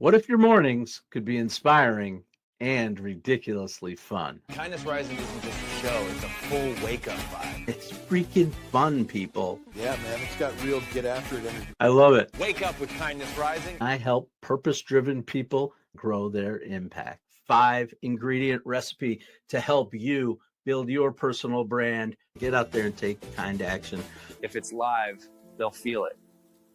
What if your mornings could be inspiring and ridiculously fun? Kindness Rising isn't just a show, it's a full wake-up vibe. It's freaking fun, people. Yeah, man, it's got real get after it energy. I love it. Wake up with Kindness Rising. I help purpose-driven people grow their impact. 5-ingredient recipe to help you build your personal brand. Get out there and take kind action. If it's live, they'll feel it.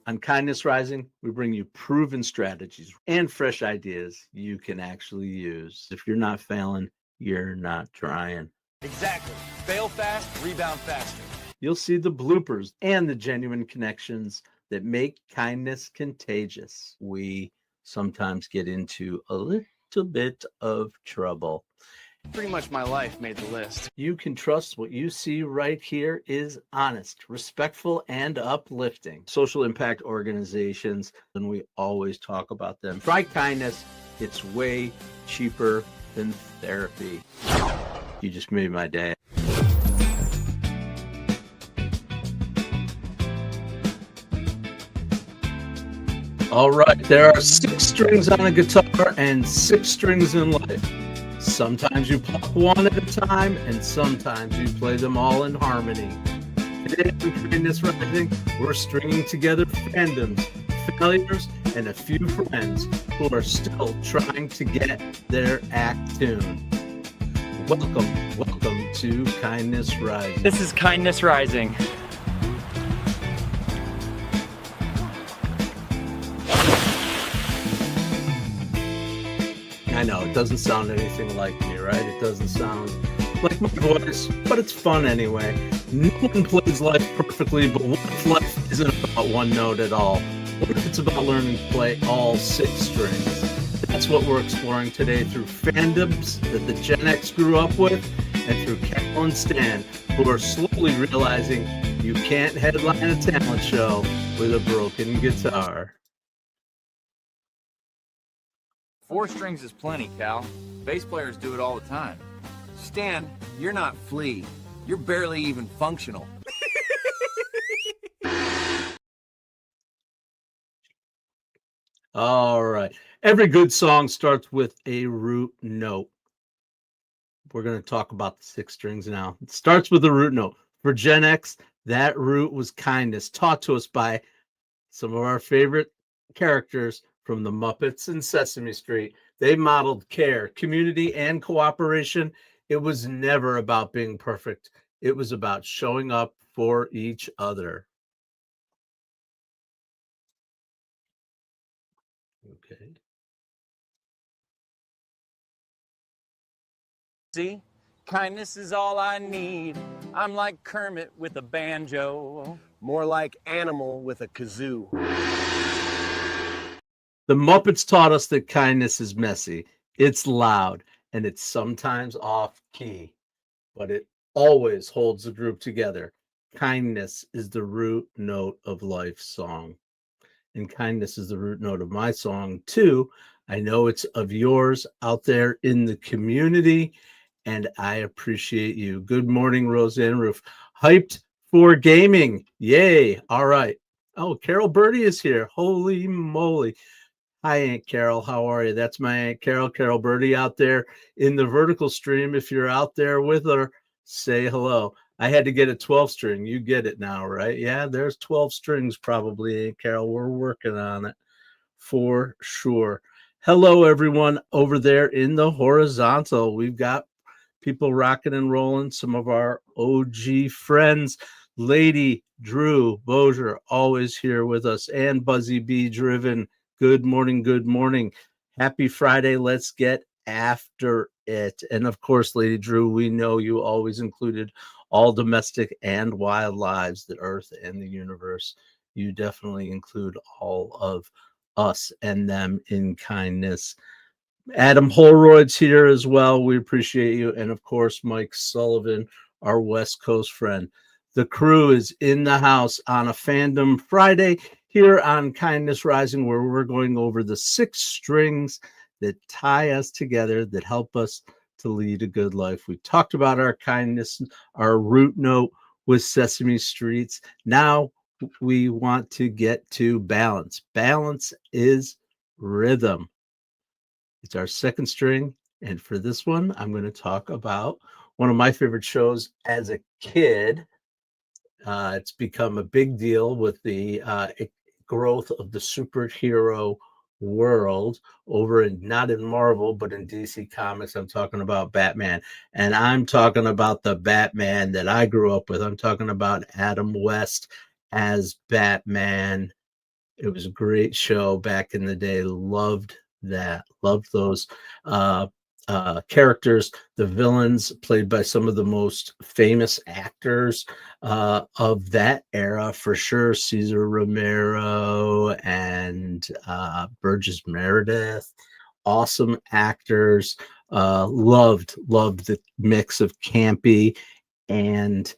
On Kindness Rising, we bring you proven strategies and fresh ideas you can actually use. If you're not failing, you're not trying. Exactly. Fail fast, rebound faster. You'll see the bloopers and the genuine connections that make kindness contagious. We sometimes get into a little bit of trouble. Pretty much my life made the list. You can trust what you see right here is honest, respectful, and uplifting. Social impact organizations, and we always talk about them. Try kindness. It's way cheaper than therapy. You just made my day. All right, there are 6 strings on a guitar and 6 strings in life. Sometimes you pluck one at a time, and sometimes you play them all in harmony. Today on Kindness Rising, we're stringing together fandoms, failures, and a few friends who are still trying to get their act tuned. Welcome to Kindness Rising. This is Kindness Rising. I know, it doesn't sound anything like me, right? It doesn't sound like my voice, but it's fun anyway. No one plays life perfectly, but what if life isn't about one note at all? What if it's about learning to play all 6 strings? That's what we're exploring today through fandoms that the Gen X grew up with, and through Cal and Stan, who are slowly realizing you can't headline a talent show with a broken guitar. 4 strings is plenty, Cal. Bass players do it all the time. Stan, you're not Flea. You're barely even functional. All right. Every good song starts with a root note. We're going to talk about the 6 strings now. It starts with a root note. For Gen X, that root was kindness, taught to us by some of our favorite characters from the Muppets and Sesame Street. They modeled care, community, and cooperation. It was never about being perfect. It was about showing up for each other. Okay. See, kindness is all I need. I'm like Kermit with a banjo. More like Animal with a kazoo. The Muppets taught us that kindness is messy, it's loud, and it's sometimes off key, but it always holds the group together. Kindness is the root note of life's song. And kindness is the root note of my song, too. I know it's of yours out there in the community, and I appreciate you. Good morning, Roseanne Roof. Hyped for gaming. Yay. All right. Oh, Carol Birdie is here. Holy moly. Hi, Aunt Carol. How are you? That's my Aunt Carol, Carol Birdie out there in the vertical stream. If you're out there with her, say hello. I had to get a 12 string. You get it now, right? Yeah, there's 12 strings probably, Aunt Carol. We're working on it for sure. Hello, everyone over there in the horizontal. We've got people rocking and rolling. Some of our OG friends. Lady Drew Bozier, always here with us, and Buzzy B Driven. Good morning. Good morning. Happy Friday. Let's get after it. And of course, Lady Drew, we know you always included all domestic and wild lives, the earth and the universe. You definitely include all of us and them in kindness. Adam Holroyd's here as well. We appreciate you. And of course, Mike Sullivan, our West Coast friend. The crew is in the house on a Fandom Friday here on Kindness Rising, where we're going over the 6 strings that tie us together, that help us to lead a good life. We talked about our kindness, our root note with Sesame Streets. Now we want to get to balance. Balance is rhythm. It's our second string. And for this one, I'm going to talk about one of my favorite shows as a kid. It's become a big deal with the growth of the superhero world over in not in Marvel, but in DC Comics. I'm talking about Batman. And I'm talking about the Batman that I grew up with. I'm talking about Adam West as Batman. It was a great show back in the day. Loved that. Loved those characters. The villains played by some of the most famous actors of that era, for sure. Cesar Romero and Burgess Meredith. Awesome actors. Loved the mix of campy and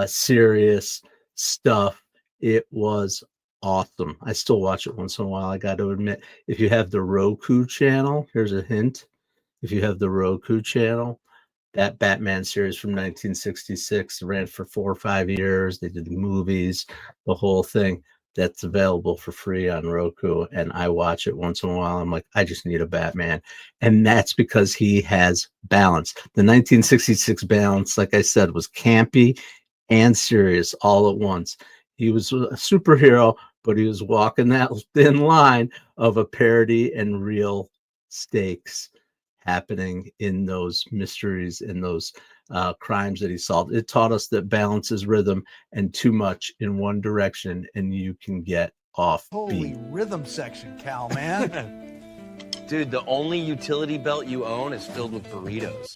serious stuff. It was awesome. I still watch it once in a while. I got to admit, if you have the Roku channel, here's a hint. If you have the Roku channel, that Batman series from 1966 ran for 4 or 5 years. They did the movies, the whole thing. That's available for free on Roku, and I watch it once in a while. I'm like, I just need a Batman, and that's because he has balance. The 1966 balance, like I said, was campy and serious all at once. He was a superhero, but he was walking that thin line of a parody and real stakes happening in those mysteries and those crimes that he solved. It taught us that balance is rhythm, and too much in one direction and you can get off Holy beat. rhythm section, Cal, man. Dude, the only utility belt you own is filled with burritos.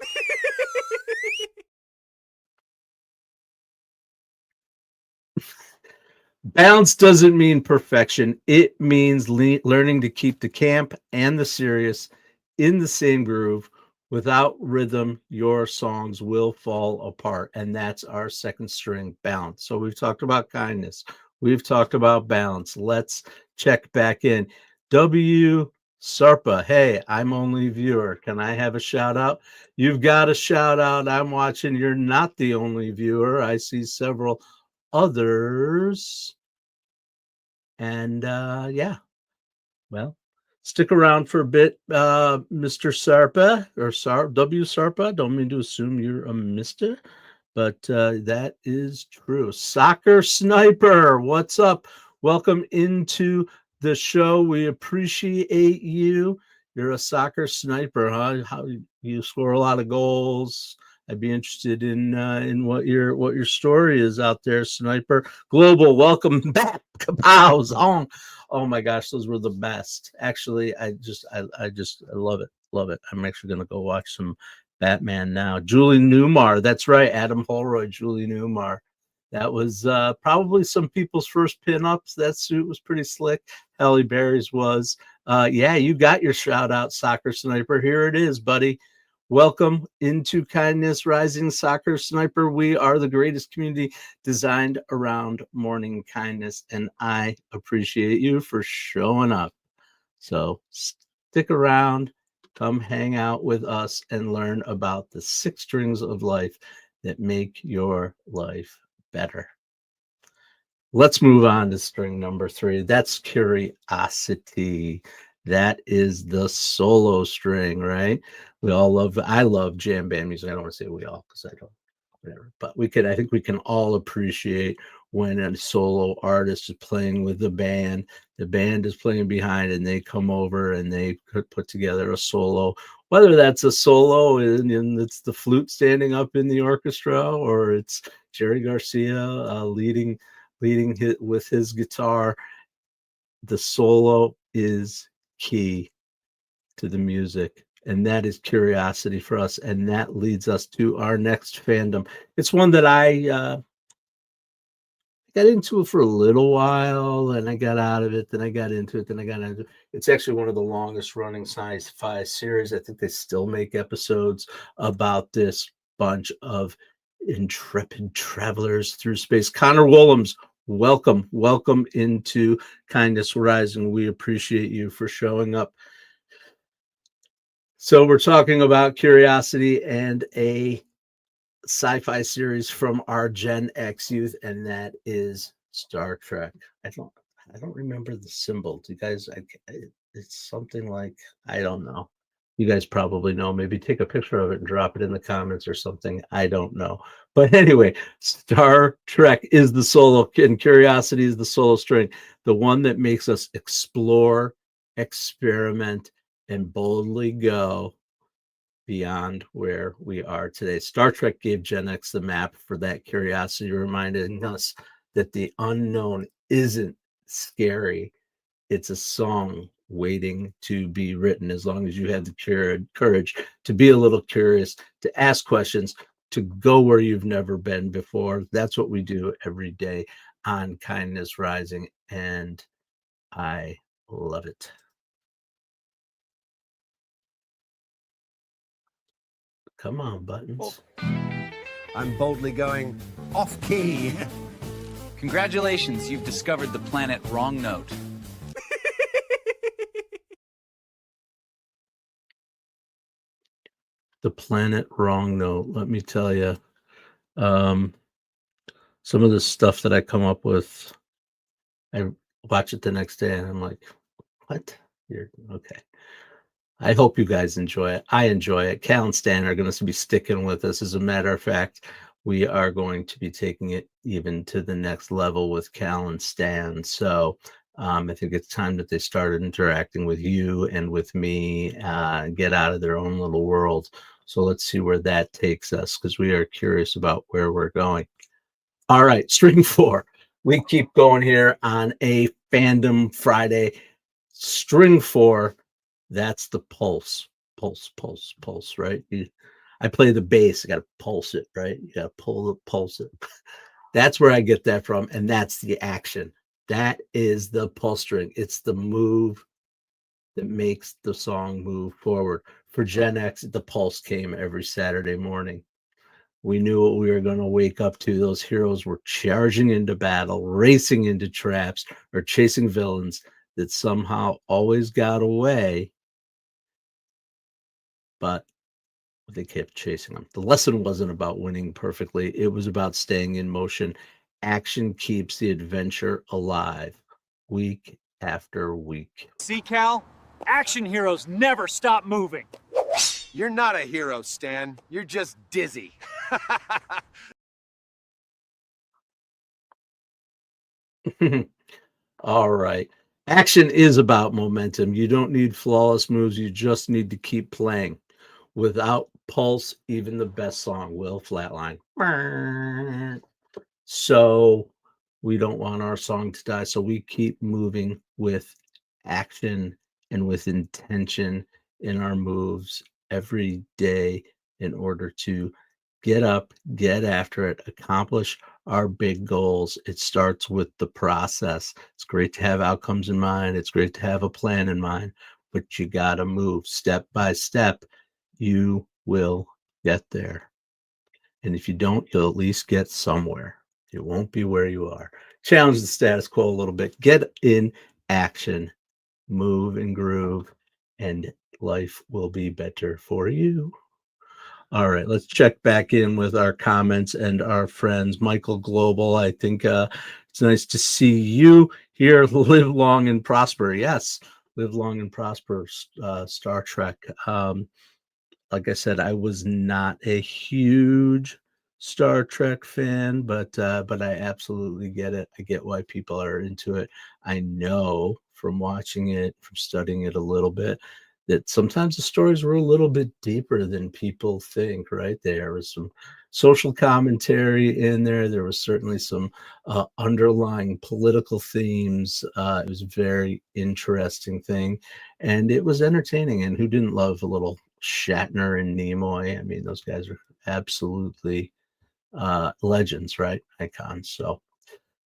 Balance doesn't mean perfection. It means learning to keep the camp and the serious in the same groove. Without rhythm, your songs will fall apart. And that's our second string, balance. So we've talked about kindness. We've talked about balance. Let's check back in. W. Sarpa. Hey, I'm only viewer. Can I have a shout out? You've got a shout out. I'm watching. You're not the only viewer. I see several others. And yeah, well, stick around for a bit, Mr. Sarpa or W. Sarpa. Don't mean to assume you're a mister, but that is true. Soccer Sniper, what's up? Welcome into the show. We appreciate you. You're a soccer sniper, huh? How you score a lot of goals. I'd be interested in what your story is out there, Sniper. Global, welcome back. Kapow, zong. Oh my gosh, those were the best. Actually, I love it. Love it. I'm actually gonna go watch some Batman now. Julie Newmar, that's right. Adam Holroyd, Julie Newmar. That was probably some people's first pinups. That suit was pretty slick. Halle Berry's was. Yeah, you got your shout out, Soccer Sniper. Here it is, buddy. Welcome into Kindness Rising, Soccer Sniper. We are the greatest community designed around morning kindness, and I appreciate you for showing up. So stick around, come hang out with us, and learn about the 6 strings of life that make your life better. Let's move on to string number 3. That's curiosity. That is the solo string, right? I love jam band music. I don't want to say we all, because I don't, whatever. But I think we can all appreciate when a solo artist is playing with the band is playing behind, and they come over and they could put together a solo, whether that's a solo and it's the flute standing up in the orchestra, or it's Jerry Garcia leading with his guitar. The solo is key to the music, and that is curiosity for us, and that leads us to our next fandom. It's one that I got into it for a little while, and I got out of it, then I got into it, then I got into it. It's actually one of the longest running sci-fi series. I think they still make episodes about this bunch of intrepid travelers through space. Connor Willems, welcome into Kindness Rising. We appreciate you for showing up. So we're talking about curiosity and a sci-fi series from our Gen X youth, and that is Star Trek. I don't remember the symbol. Do you guys? It's something like, I don't know. You guys probably know. Maybe take a picture of it and drop it in the comments or something. I don't know. But anyway, Star Trek is the solo, and Curiosity is the solo string, the one that makes us explore, experiment, and boldly go beyond where we are today. Star Trek gave Gen X the map for that curiosity, reminding us that the unknown isn't scary. It's a song waiting to be written, as long as you have the courage to be a little curious, to ask questions, to go where you've never been before. That's what we do every day on Kindness Rising, and I love it. Come on, buttons. I'm boldly going off key. Congratulations, you've discovered the planet wrong note. The planet wrong note. Let me tell you, some of the stuff that I come up with, I watch it the next day and I'm like, what? You're okay. I hope you guys enjoy it. I enjoy it. Cal and Stan are going to be sticking with us. As a matter of fact, we are going to be taking it even to the next level with Cal and Stan. So I think it's time that they started interacting with you and with me, get out of their own little world. So let's see where that takes us, because we are curious about where we're going. All right, string 4. We keep going here on a Fandom Friday. String 4, that's the pulse. Pulse, right? I play the bass. I got to pulse it, right? You got to pulse it. That's where I get that from, and that's the action. That is the pulse string. It's the move that makes the song move forward. For Gen X, the pulse came every Saturday morning. We knew what we were going to wake up to. Those heroes were charging into battle, racing into traps, or chasing villains that somehow always got away, but they kept chasing them. The lesson wasn't about winning perfectly. It was about staying in motion. Action keeps the adventure alive, week after week. See, Cal? Action heroes never stop moving. You're not a hero, Stan. You're just dizzy. All right. Action is about momentum. You don't need flawless moves. You just need to keep playing. Without pulse, even the best song will flatline. So we don't want our song to die. So we keep moving with action and with intention in our moves every day in order to get up, get after it, accomplish our big goals. It starts with the process. It's great to have outcomes in mind. It's great to have a plan in mind, but you got to move step by step. You will get there. And if you don't, you'll at least get somewhere. It won't be where you are. Challenge the status quo a little bit. Get in action, move and groove, and life will be better for you. All right, let's check back in with our comments and our friends. Michael Global, I think it's nice to see you here. Live long and prosper. Yes, live long and prosper, Star Trek. Like I said, I was not a huge Star Trek fan, but I absolutely get it. I get why people are into it. I know from watching it, from studying it a little bit, that sometimes the stories were a little bit deeper than people think, right? There was some social commentary in there. There was certainly some underlying political themes. It was a very interesting thing, and it was entertaining. And who didn't love a little Shatner and Nimoy? I mean, those guys are absolutely legends, right? Icons. So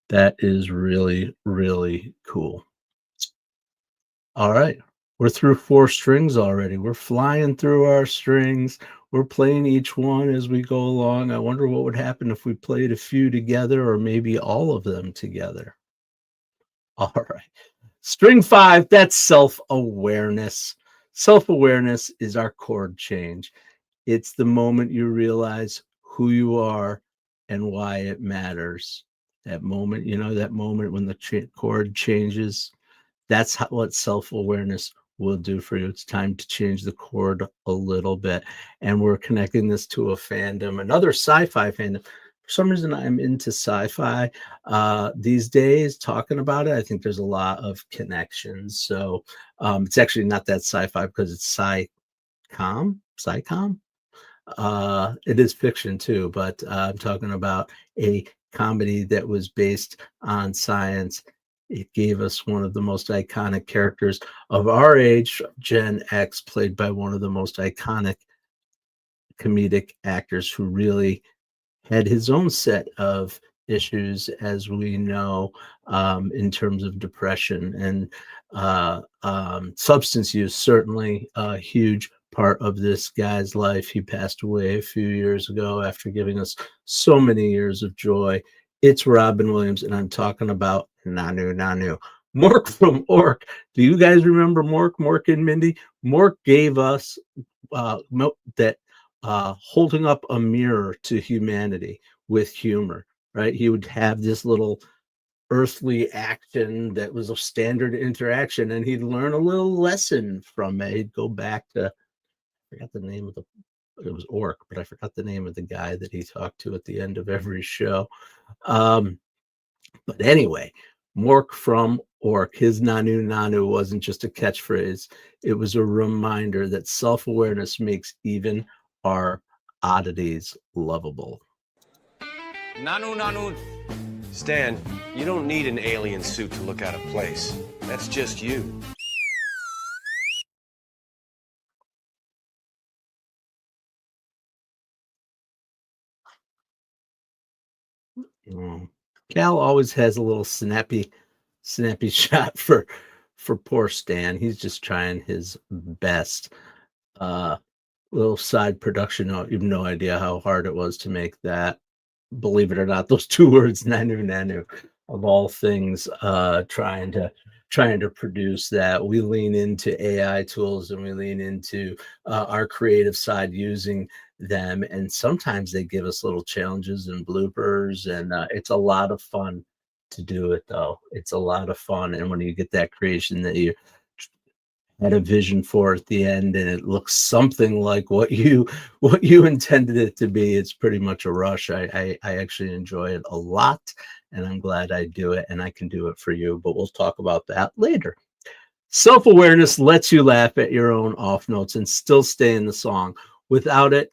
that is really, really cool. All right. We're through 4 strings already. We're flying through our strings. We're playing each one as we go along. I wonder what would happen if we played a few together, or maybe all of them together. All right. String 5, that's self-awareness. Self-awareness is our chord change. It's the moment you realize who you are and why it matters. That moment, that moment when the chord changes. That's what self-awareness will do for you. It's time to change the chord a little bit. And we're connecting this to a fandom, another sci-fi fandom. For some reason, I'm into sci-fi these days, talking about it. I think there's a lot of connections. So it's actually not that sci-fi because it's sci-com. It is fiction too, but I'm talking about a comedy that was based on science. It gave us one of the most iconic characters of our age, Gen X, played by one of the most iconic comedic actors who really had his own set of issues, as we know, in terms of depression and substance use. Certainly a huge part of this guy's life. He passed away a few years ago after giving us so many years of joy. It's Robin Williams, and I'm talking about Nanu Nanu. Mork from Ork. Do you guys remember Mork? Mork and Mindy? Mork gave us that holding up a mirror to humanity with humor, right? He would have this little earthly action that was a standard interaction, and he'd learn a little lesson from it. He'd go back to, I forgot the name of it was Orc, but I forgot the name of the guy that he talked to at the end of every show. But anyway, Mork from Ork, his Nanu Nanu wasn't just a catchphrase. It was a reminder that self-awareness makes even our oddities lovable. Nanu Nanu. Stan, you don't need an alien suit to look out of place. That's just you. Cal always has a little snappy shot for poor Stan. He's just trying his best. Little side production note. You have no idea how hard it was to make that. Believe it or not, those two words, Nanu Nanu, of all things, trying to produce that. We lean into AI tools and we lean into our creative side using them, and sometimes they give us little challenges and bloopers, and it's a lot of fun to do it, though. It's a lot of fun, and when you get that creation that you had a vision for at the end and it looks something like what you intended it to be, it's pretty much a rush. I actually enjoy it a lot, and I'm glad I do it, and I can do it for you, but we'll talk about that later. Self-awareness lets you laugh at your own off notes and still stay in the song. Without it,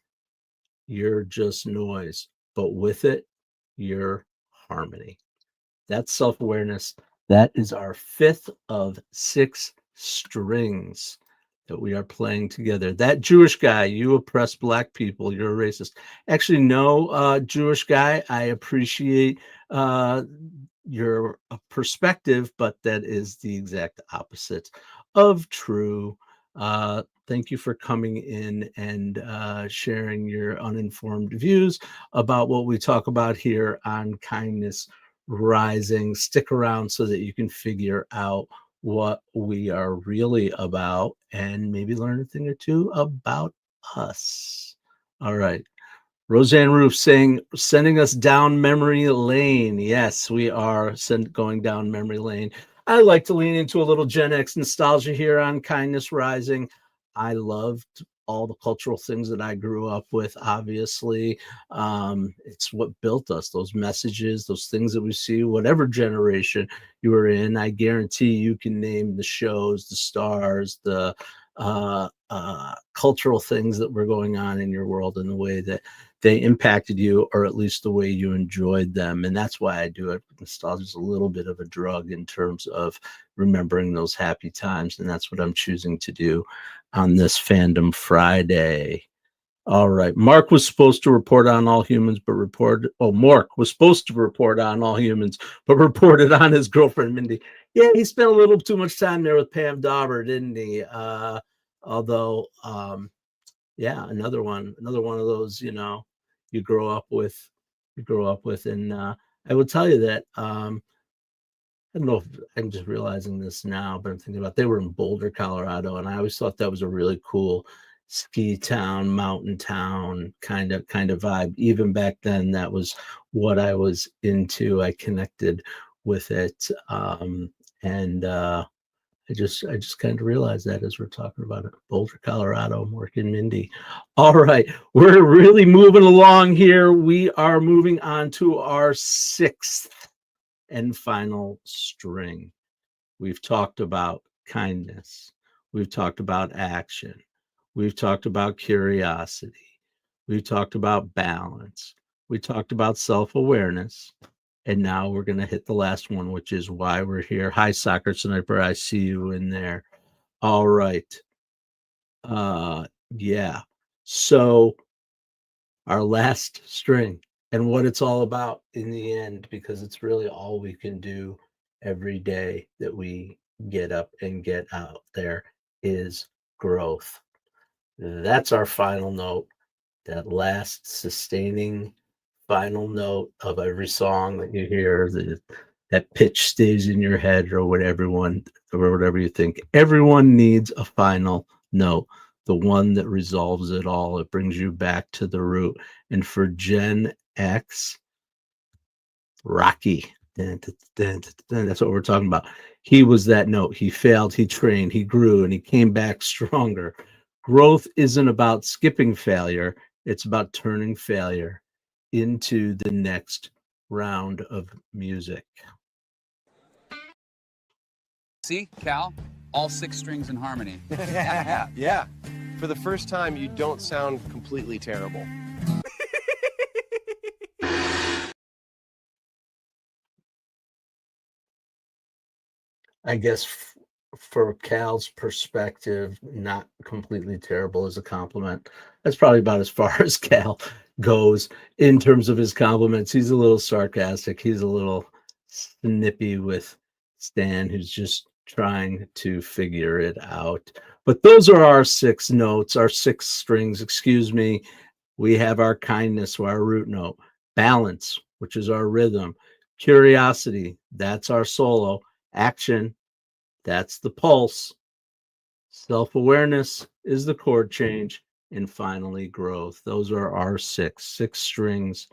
you're just noise, but with it, you're harmony. That's self-awareness. That is our 5th of 6 strings that we are playing together. That Jewish guy, you oppress black people, you're a racist. Actually, no, Jewish guy, I appreciate your perspective, but that is the exact opposite of true. Thank you for coming in and sharing your uninformed views about what we talk about here on Kindness Rising. Stick around so that you can figure out what we are really about and maybe learn a thing or two about us. All right. Roseanne Roof saying, sending us down memory lane. Yes, we are going down memory lane. I like to lean into a little Gen X nostalgia here on Kindness Rising. I loved all the cultural things that I grew up with, obviously. It's what built us, those messages, those things that we see, whatever generation you were in. I guarantee you can name the shows, the stars, the cultural things that were going on in your world and the way that they impacted you, or at least the way you enjoyed them. And that's why I do it. Nostalgia is a little bit of a drug in terms of remembering those happy times. And that's what I'm choosing to do on this Fandom Friday. All right. Mark was supposed to report on all humans, but Mark was supposed to report on all humans, but reported on his girlfriend, Mindy. Yeah, he spent a little too much time there with Pam Dauber, didn't he? Although, yeah, another one of those, you grow up with. And I will tell you that, I don't know if I'm just realizing this now, but I'm thinking about, they were in Boulder, Colorado, and I always thought that was a really cool ski town, mountain town kind of vibe. Even back then, that was what I was into. I connected with it, and I just kind of realized that as we're talking about it. Boulder, Colorado, working Mindy. All right, we're really moving along here. We are moving on to our sixth and final string. We've talked about kindness. We've talked about action. We've talked about curiosity. We've talked about balance. We talked about self-awareness. And now we're going to hit the last one, which is why we're here. Hi, Soccer Sniper. I see you in there. All right. Yeah. So our last string and what it's all about in the end, because it's really all we can do every day that we get up and get out there, is growth. That's our final note, that last sustaining final note of every song that you hear, that pitch stays in your head, or whatever you think. Everyone needs a final note, the one that resolves it all. It brings you back to the root. And for Gen X, Rocky, that's what we're talking about. He was that note. He failed, he trained, he grew, and he came back stronger. Growth isn't about skipping failure. It's about turning failure into the next round of music. See, Cal? All 6 strings in harmony. Yeah. For the first time, you don't sound completely terrible. I guess for Cal's perspective, not completely terrible is a compliment. That's probably about as far as Cal goes in terms of his compliments. He's a little sarcastic. He's a little snippy with Stan, who's just trying to figure it out. But those are our 6 notes, our 6 strings, excuse me. We have our kindness, our root note. Balance, which is our rhythm. Curiosity, that's our solo. Action, that's the pulse. Self-awareness is the chord change. And finally, growth. Those are our six strings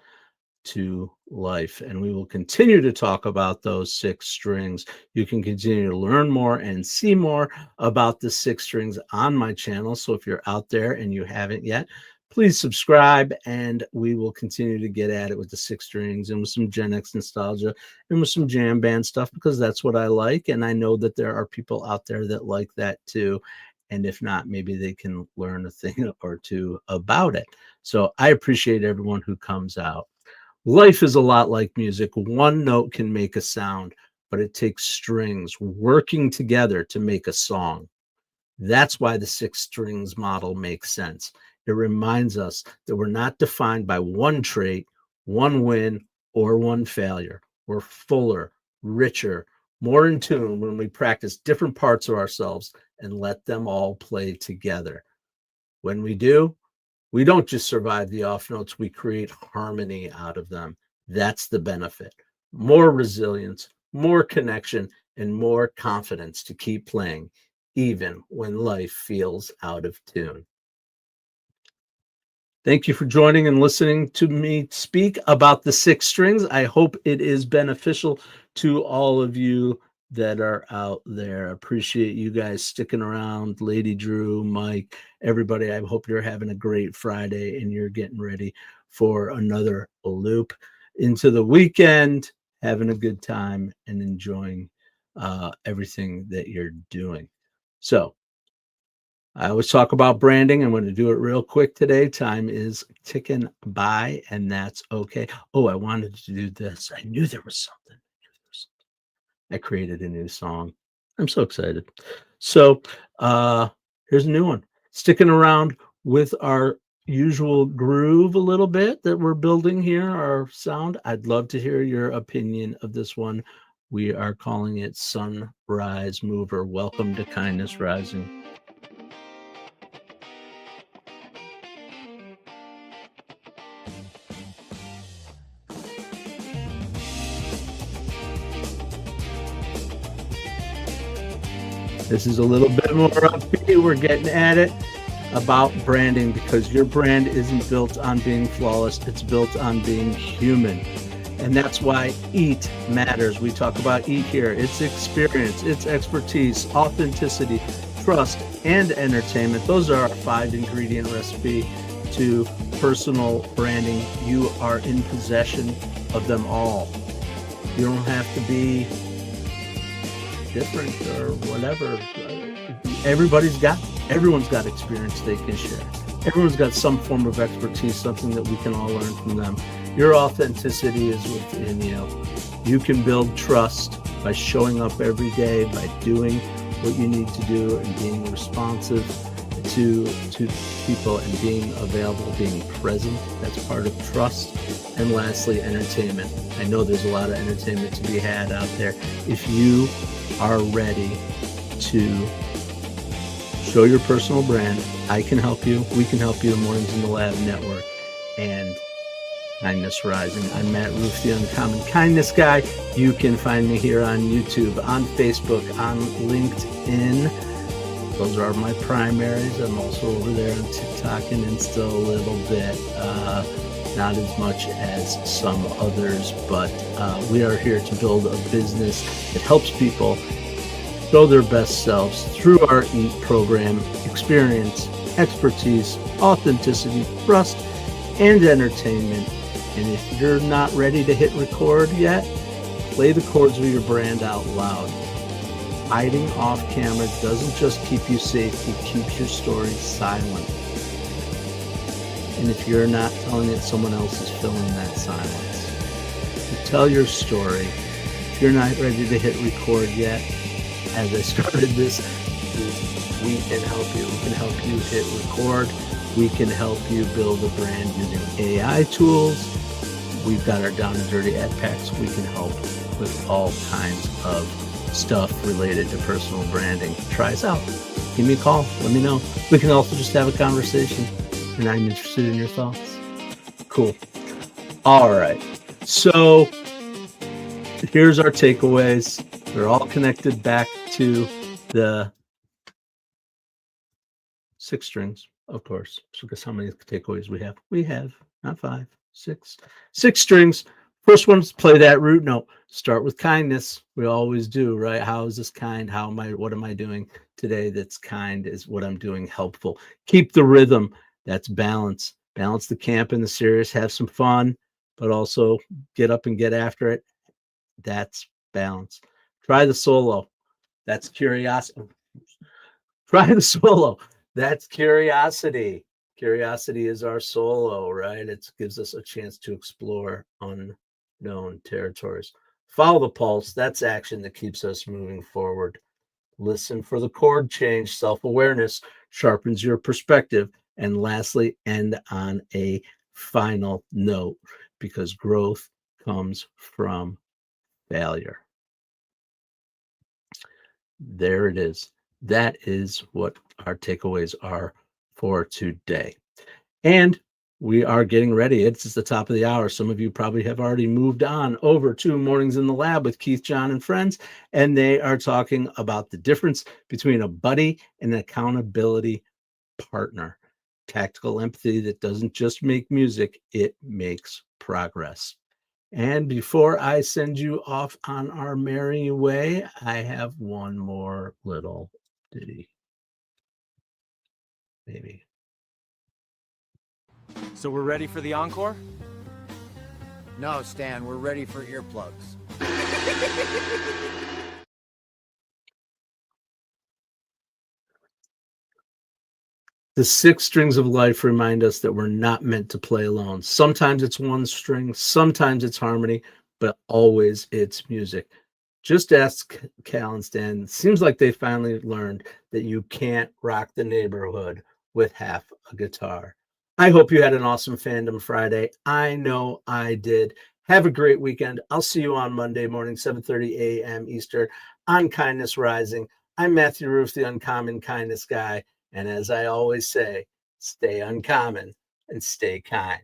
to life. And we will continue to talk about those 6 strings. You can continue to learn more and see more about the 6 strings on my channel. So if you're out there and you haven't yet, please subscribe, and we will continue to get at it with the 6 strings and with some Gen X nostalgia and with some jam band stuff, because that's what I like. And I know that there are people out there that like that too. And if not, maybe they can learn a thing or two about it. So I appreciate everyone who comes out. Life is a lot like music. One note can make a sound, but it takes strings working together to make a song. That's why the 6 strings model makes sense. It reminds us that we're not defined by one trait, one win, or one failure. We're fuller, richer, more in tune when we practice different parts of ourselves and let them all play together. When we do, we don't just survive the off notes, we create harmony out of them. That's the benefit. More resilience, more connection, and more confidence to keep playing, even when life feels out of tune. Thank you for joining and listening to me speak about the 6 strings. I hope it is beneficial to all of you that are out there. I appreciate you guys sticking around. Lady Drew, Mike, everybody. I hope you're having a great Friday and you're getting ready for another loop into the weekend, having a good time and enjoying everything that you're doing. So I always talk about branding. I'm going to do it real quick today. Time is ticking by, and that's okay. Oh, I wanted to do this. I knew there was something. I created a new song. I'm so excited. So here's a new one. Sticking around with our usual groove a little bit that we're building here, our sound. I'd love to hear your opinion of this one. We are calling it Sunrise Mover. Welcome to Kindness Rising. This is a little bit more upbeat. We're getting at it about branding, because your brand isn't built on being flawless. It's built on being human. And that's why EAT matters. We talk about EAT here. It's experience, it's expertise, authenticity, trust, and entertainment. Those are our 5-ingredient recipe to personal branding. You are in possession of them all. You don't have to be different or whatever. Everyone's got experience they can share. Everyone's got some form of expertise, something that we can all learn from them. Your authenticity is within you. You can build trust by showing up every day, by doing what you need to do and being responsive to people and being available, being present. That's part of trust. And lastly, entertainment. I know there's a lot of entertainment to be had out there. If you are ready to show your personal brand, I can help you. We can help you. Mornings in the Lab Network and Kindness Rising. I'm Matt Roof, the Uncommon Kindness Guy. You can find me here on YouTube, on Facebook, on LinkedIn. Those are my primaries. I'm also over there on TikTok and Insta a little bit. Not as much as some others, but we are here to build a business that helps people show their best selves through our EAT program. Experience, expertise, authenticity, trust, and entertainment. And if you're not ready to hit record yet, play the chords of your brand out loud. Hiding off camera doesn't just keep you safe, it keeps your story silent. And if you're not telling it, someone else is filling that silence. So tell your story. If you're not ready to hit record yet, as I started this, we can help you. We can help you hit record. We can help you build a brand using AI tools. We've got our down and dirty ad packs. We can help with all kinds of stuff related to personal branding. Try us out. Give me a call. Let me know. We can also just have a conversation, and I'm interested in your thoughts. Cool. All right. So here's our takeaways. They're all connected back to the 6 strings, of course. So guess how many takeaways we have? We have not 5, 6. 6 strings. First one is play that root note. Start with kindness. We always do, right? How is this kind? What am I doing today that's kind? Is what I'm doing helpful? Keep the rhythm. That's balance. Balance the camp and the serious. Have some fun, but also get up and get after it. That's balance. Try the solo. That's curiosity. Try the solo. That's curiosity. Curiosity is our solo, right? It gives us a chance to explore unknown territories. Follow the pulse. That's action that keeps us moving forward. Listen for the chord change. Self-awareness sharpens your perspective. And lastly, end on a final note, because growth comes from failure. There it is. That is what our takeaways are for today. And we are getting ready. It's the top of the hour. Some of you probably have already moved on over to Mornings in the Lab with Keith, John, and friends, and they are talking about the difference between a buddy and an accountability partner. Tactical empathy that doesn't just make music, it makes progress. And before I send you off on our merry way, I have one more little ditty. Maybe. So we're ready for the encore? No, Stan, we're ready for earplugs. The 6 strings of life remind us that we're not meant to play alone. Sometimes it's one string, sometimes it's harmony, but always it's music. Just ask Cal and Stan. It seems like they finally learned that you can't rock the neighborhood with half a guitar. I hope you had an awesome Fandom Friday. I know I did. Have a great weekend. I'll see you on Monday morning, 7:30 a.m. Eastern on Kindness Rising. I'm Matthew Roof, the Uncommon Kindness Guy. And as I always say, stay uncommon and stay kind.